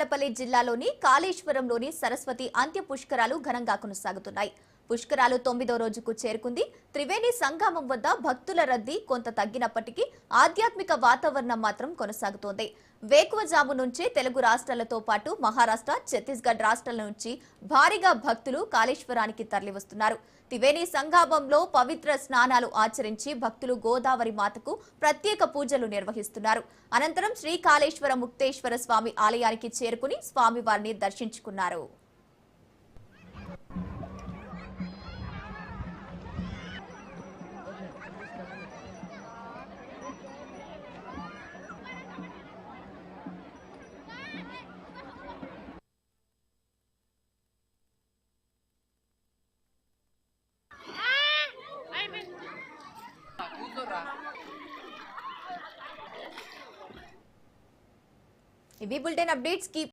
భూపాలపల్లి జిల్లాలోని కాళేశ్వరంలోని సరస్వతి అంత్య పుష్కరాలు ఘనంగా కొనసాగుతున్నాయి. పుష్కరాలు 9వ రోజుకు చేరుకుంది. త్రివేణి సంగమం వద్ద భక్తుల రద్దీ కొంత తగ్గినప్పటికీ ఆధ్యాత్మిక వాతావరణం మాత్రం కొనసాగుతోంది. వేకువజాము నుంచే తెలుగు రాష్ట్రాలతో పాటు మహారాష్ట్ర, ఛత్తీస్గఢ్ రాష్ట్రాల నుంచి భారీగా భక్తులు కాళేశ్వరానికి తరలివస్తున్నారు. త్రివేణి సంగమంలో పవిత్ర స్నానాలు ఆచరించి భక్తులు గోదావరి మాతకు ప్రత్యేక పూజలు నిర్వహిస్తున్నారు. అనంతరం శ్రీ కాళేశ్వర ముక్తేశ్వర స్వామి ఆలయానికి చేరుకుని స్వామివారిని దర్శించుకున్నారు. ఇవి బులెటిన్ అప్డేట్స్ కి